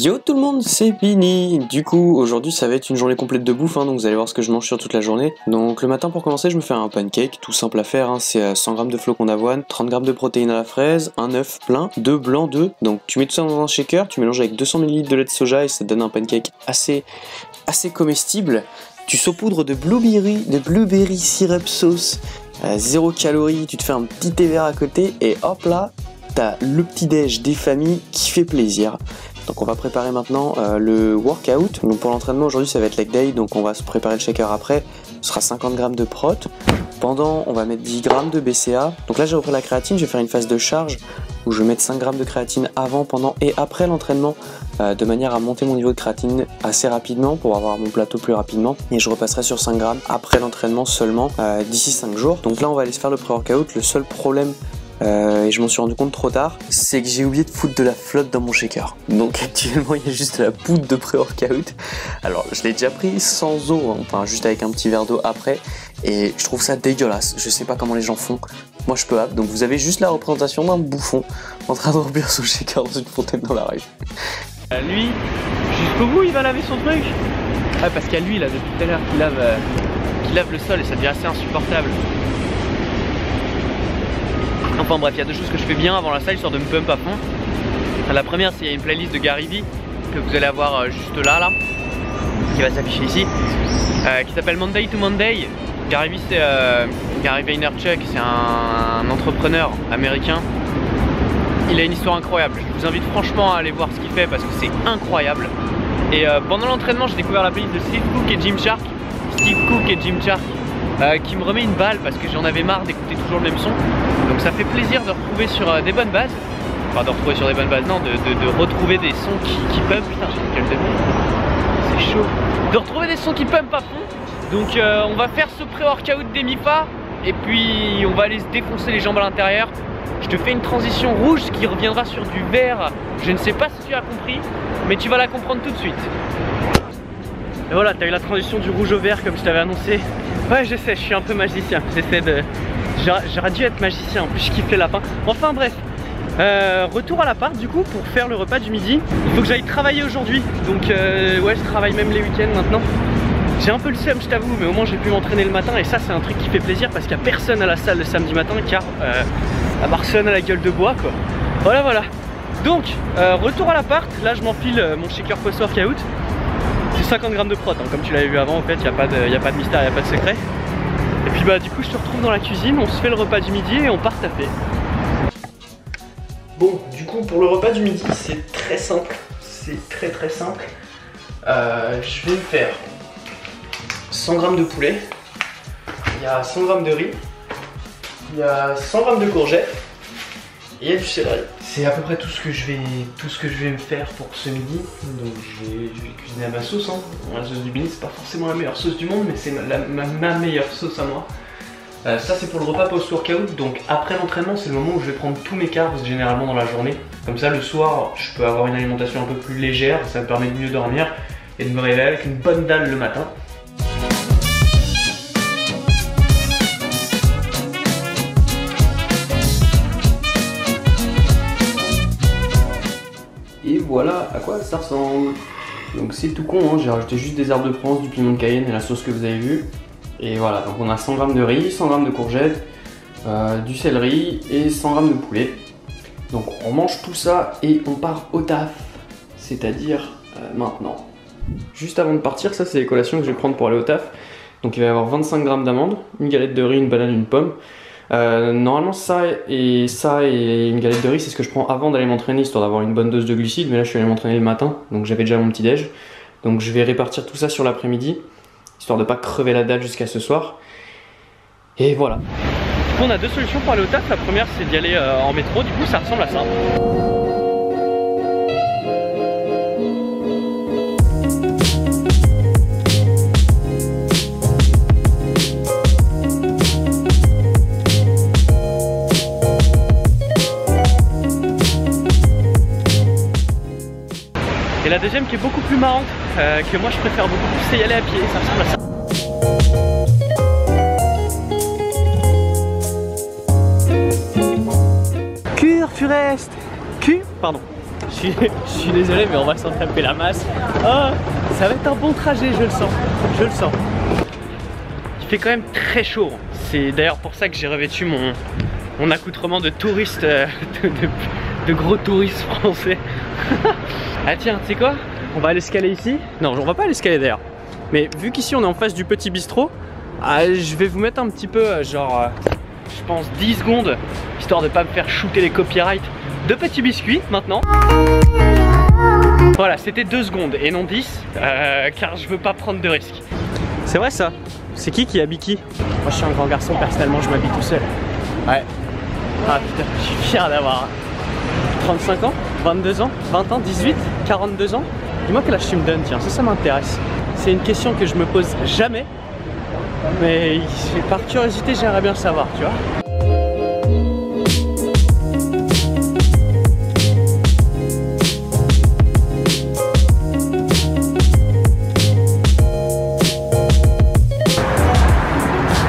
Yo tout le monde, c'est Pini. Du coup, aujourd'hui ça va être une journée complète de bouffe, donc vous allez voir ce que je mange sur toute la journée. Donc le matin pour commencer, je me fais un pancake, tout simple à faire, c'est 100 g de flocons d'avoine, 30 g de protéines à la fraise, un œuf plein, 2 blancs d'œufs. Donc tu mets tout ça dans un shaker, tu mélanges avec 200 ml de lait de soja et ça te donne un pancake assez comestible. Tu saupoudres de blueberry syrup sauce, 0 calories, tu te fais un petit thé vert à côté et hop là, t'as le petit déj des familles qui fait plaisir. Donc on va préparer maintenant le workout. Donc pour l'entraînement aujourd'hui ça va être leg day, donc on va se préparer le shaker après. Ce sera 50 g de prot. Pendant on va mettre 10 g de BCA. Donc là j'ai repris la créatine, je vais faire une phase de charge où je vais mettre 5 g de créatine avant, pendant et après l'entraînement de manière à monter mon niveau de créatine assez rapidement pour avoir mon plateau plus rapidement. Et je repasserai sur 5 g après l'entraînement seulement d'ici 5 jours. Donc là on va aller se faire le pré-workout. Le seul problème et je m'en suis rendu compte trop tard, c'est que j'ai oublié de foutre de la flotte dans mon shaker. Donc actuellement il y a juste de la poudre de pré-workout. Alors je l'ai déjà pris sans eau, enfin juste avec un petit verre d'eau après, et je trouve ça dégueulasse. Je sais pas comment les gens font, moi je peux hâte. Donc vous avez juste la représentation d'un bouffon en train de remplir son shaker dans une fontaine dans la rue. Lui, jusqu'au bout il va laver son truc. Ah parce qu'à lui là depuis tout à l'heure qu'il lave le sol et ça devient assez insupportable. Enfin bref, il y a deux choses que je fais bien avant la salle histoire de me pump à fond. La première, c'est qu'il y a une playlist de Gary Vee que vous allez avoir juste là, qui va s'afficher ici, qui s'appelle Monday to Monday. Gary Vee, c'est Gary Vaynerchuk, c'est un entrepreneur américain. Il a une histoire incroyable. Je vous invite franchement à aller voir ce qu'il fait parce que c'est incroyable. Et pendant l'entraînement, j'ai découvert la playlist de Steve Cook et Jim Shark. Qui me remet une balle parce que j'en avais marre d'écouter toujours le même son. Donc ça fait plaisir de retrouver sur des bonnes bases. Enfin de retrouver sur des bonnes bases, non, de retrouver des sons qui pump. Putain, c'est chaud. De retrouver des sons qui pump à fond. Donc on va faire ce pré-workout des MIFA. Et puis on va aller se défoncer les jambes à l'intérieur. Je te fais une transition rouge qui reviendra sur du vert. Je ne sais pas si tu as compris, mais tu vas la comprendre tout de suite. Et voilà, t'as eu la transition du rouge au vert comme je t'avais annoncé. Ouais, je sais, je suis un peu magicien. J'aurais dû être magicien, en plus je kiffe les lapins. Enfin bref, retour à l'appart du coup pour faire le repas du midi. Il faut que j'aille travailler aujourd'hui, donc ouais, je travaille même les week-ends maintenant. J'ai un peu le seum, je t'avoue, mais au moins j'ai pu m'entraîner le matin et ça c'est un truc qui fait plaisir parce qu'il n'y a personne à la salle le samedi matin car à Barcelone à la gueule de bois quoi. Voilà. Donc, retour à l'appart, là je m'enfile mon shaker post-workout. C'est 50 g de prot, comme tu l'avais vu avant, en fait, il n'y a pas de mystère, il n'y a pas de secret. Et puis bah du coup je te retrouve dans la cuisine, on se fait le repas du midi et on part taper. Bon, du coup pour le repas du midi, c'est très simple, c'est très simple. Je vais me faire 100 g de poulet, il y a 100 g de riz, il y a 100 g de courgettes et il y a du céleri. C'est à peu près tout ce que je vais me faire pour ce midi. Donc je vais cuisiner à ma sauce. La sauce du Bini, c'est pas forcément la meilleure sauce du monde, mais c'est ma meilleure sauce à moi. Ça c'est pour le repas post-workout. Donc après l'entraînement, c'est le moment où je vais prendre tous mes carbs généralement dans la journée. Comme ça le soir, je peux avoir une alimentation un peu plus légère. Ça me permet de mieux dormir et de me réveiller avec une bonne dalle le matin. Et voilà à quoi ça ressemble. Donc c'est tout con, j'ai rajouté juste des herbes de Provence, du piment de Cayenne et la sauce que vous avez vue. Et voilà, donc on a 100 g de riz, 100 g de courgettes, du céleri et 100 g de poulet. Donc on mange tout ça et on part au taf, c'est-à-dire maintenant. Juste avant de partir, ça c'est les collations que je vais prendre pour aller au taf. Donc il va y avoir 25 g d'amandes, une galette de riz, une banane, une pomme. Normalement ça et une galette de riz c'est ce que je prends avant d'aller m'entraîner histoire d'avoir une bonne dose de glucides, mais là je suis allé m'entraîner le matin donc j'avais déjà mon petit déj, donc je vais répartir tout ça sur l'après-midi histoire de pas crever la dalle jusqu'à ce soir et voilà. Du coup on a deux solutions pour aller au taf. La première c'est d'y aller en métro, du coup ça ressemble à ça. Et la deuxième qui est beaucoup plus marrante, que moi je préfère beaucoup plus, c'est y aller à pied, ça ressemble à ça. Cure, tu restes. Pardon. Je suis désolé, mais on va s'en taper la masse. Oh, ça va être un bon trajet, je le sens. Je le sens. Il fait quand même très chaud. C'est d'ailleurs pour ça que j'ai revêtu mon accoutrement de touriste, de gros touristes français. Ah tiens, tu sais quoi? On va aller se caler ici. Non, on va pas aller se caler d'ailleurs. Mais vu qu'ici on est en face du petit bistrot, je vais vous mettre un petit peu, genre, je pense 10 secondes, histoire de pas me faire shooter les copyrights de petits biscuits maintenant. Voilà, c'était 2 secondes et non 10, car je veux pas prendre de risques. C'est vrai ça? C'est qui habille qui? Moi je suis un grand garçon, personnellement je m'habille tout seul. Ouais. Ah putain, je suis fier d'avoir 35 ans, 22 ans, 20 ans, 18, 42 ans. Dis-moi quel âge tu me donnes, tiens, ça m'intéresse. C'est une question que je me pose jamais, mais par curiosité j'aimerais bien le savoir, tu vois.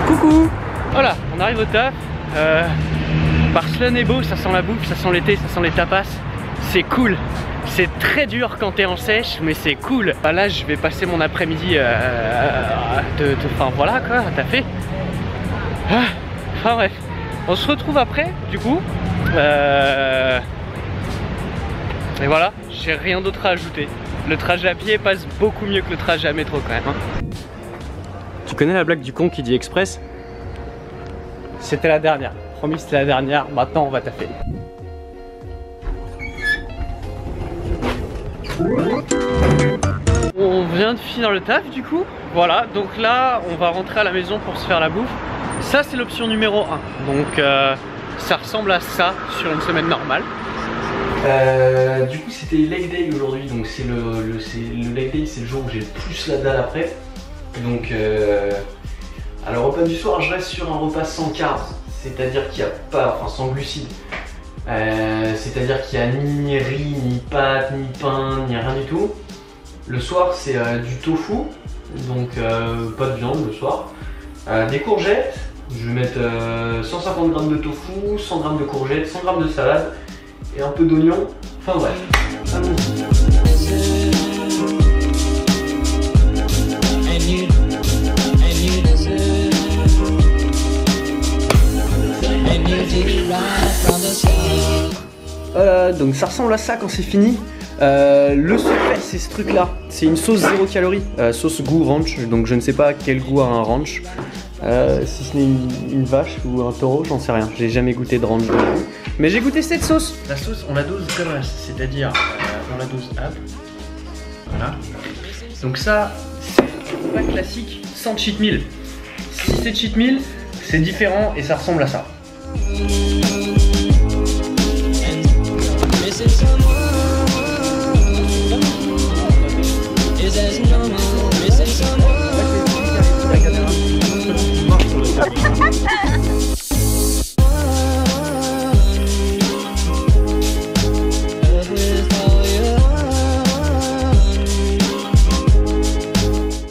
Coucou. Voilà, on arrive au taf. Barcelone est beau, ça sent la bouffe, ça sent l'été, ça sent les tapas. C'est cool. C'est très dur quand t'es en sèche, mais c'est cool. Bah là, je vais passer mon après-midi enfin voilà quoi, à taffer. Enfin bref, on se retrouve après, du coup. Et voilà, j'ai rien d'autre à ajouter. Le trajet à pied passe beaucoup mieux que le trajet à métro quand même. Hein. Tu connais la blague du con qui dit express? C'était la dernière. Promis, c'était la dernière. Maintenant, on va taffer. On vient de finir le taf du coup. Voilà, donc là, on va rentrer à la maison pour se faire la bouffe. Ça, c'est l'option numéro 1. Donc, ça ressemble à ça sur une semaine normale. Du coup, c'était leg day aujourd'hui. Donc, c'est le leg day, c'est le jour où j'ai le plus la dalle après. Donc, à le repas du soir, je reste sur un repas sans carbs. C'est-à-dire qu'il n'y a pas, enfin sans glucides. C'est-à-dire qu'il n'y a ni riz, ni pâtes, ni pain, ni rien du tout. Le soir, c'est du tofu, donc pas de viande le soir. Des courgettes, je vais mettre 150 g de tofu, 100 g de courgettes, 100 g de salade et un peu d'oignon. Enfin bref, allons-y. Donc ça ressemble à ça quand c'est fini. Le secret, c'est ce truc là, c'est une sauce 0 calories, sauce goût ranch, donc je ne sais pas quel goût a un ranch, si ce n'est une vache ou un taureau, j'en sais rien, j'ai jamais goûté de ranch, mais j'ai goûté cette sauce. La sauce, on la dose comme ça, c'est-à-dire on la dose hop, voilà. Donc ça, c'est pas classique sans cheat meal. Si c'est cheat meal, c'est différent et ça ressemble à ça.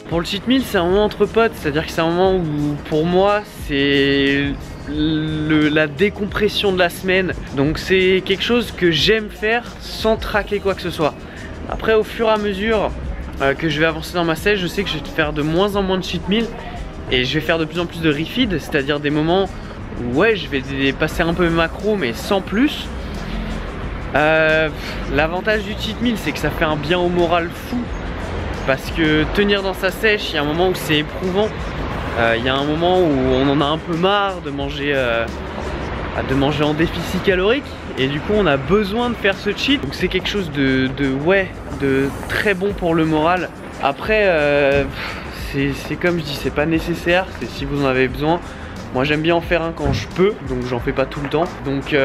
Pour le cheat meal, c'est un moment entre potes, c'est-à-dire que c'est un moment où pour moi c'est la décompression de la semaine. Donc c'est quelque chose que j'aime faire sans traquer quoi que ce soit. Après au fur et à mesure que je vais avancer dans ma sèche, je sais que je vais faire de moins en moins de cheat meal et je vais faire de plus en plus de refeed, c'est-à-dire des moments où ouais je vais passer un peu mes macros mais sans plus. L'avantage du cheat meal, c'est que ça fait un bien au moral fou. Parce que tenir dans sa sèche, il y a un moment où c'est éprouvant. Il y a un moment où on en a un peu marre de manger en déficit calorique. Et du coup on a besoin de faire ce cheat. Donc c'est quelque chose de très bon pour le moral. Après c'est comme je dis, c'est pas nécessaire, c'est si vous en avez besoin. Moi j'aime bien en faire un quand je peux, donc j'en fais pas tout le temps. Donc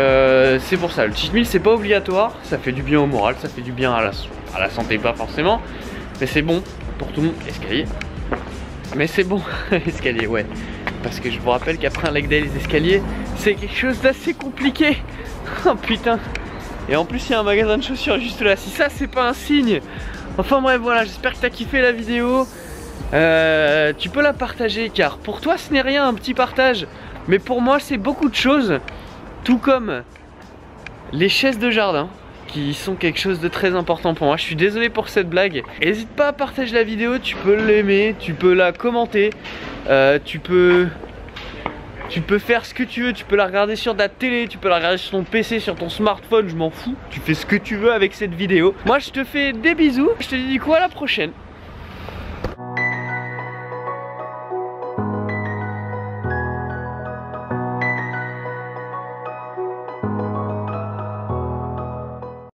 c'est pour ça, le cheat meal c'est pas obligatoire. Ça fait du bien au moral, ça fait du bien à la santé pas forcément. Mais c'est bon pour tout le monde. Escalier. Mais c'est bon, escalier, ouais. Parce que je vous rappelle qu'après un leg day, les escaliers, c'est quelque chose d'assez compliqué. Oh putain. Et en plus, il y a un magasin de chaussures juste là. Si ça, c'est pas un signe. Enfin bref, voilà, j'espère que t'as kiffé la vidéo. Tu peux la partager, car pour toi, ce n'est rien, un petit partage. Mais pour moi, c'est beaucoup de choses. Tout comme les chaises de jardin. qui sont quelque chose de très important pour moi. Je suis désolé pour cette blague. N'hésite pas à partager la vidéo, tu peux l'aimer, tu peux la commenter, tu peux faire ce que tu veux, tu peux la regarder sur ta télé, tu peux la regarder sur ton PC, sur ton smartphone, je m'en fous. Tu fais ce que tu veux avec cette vidéo. Moi je te fais des bisous, je te dis du coup à la prochaine.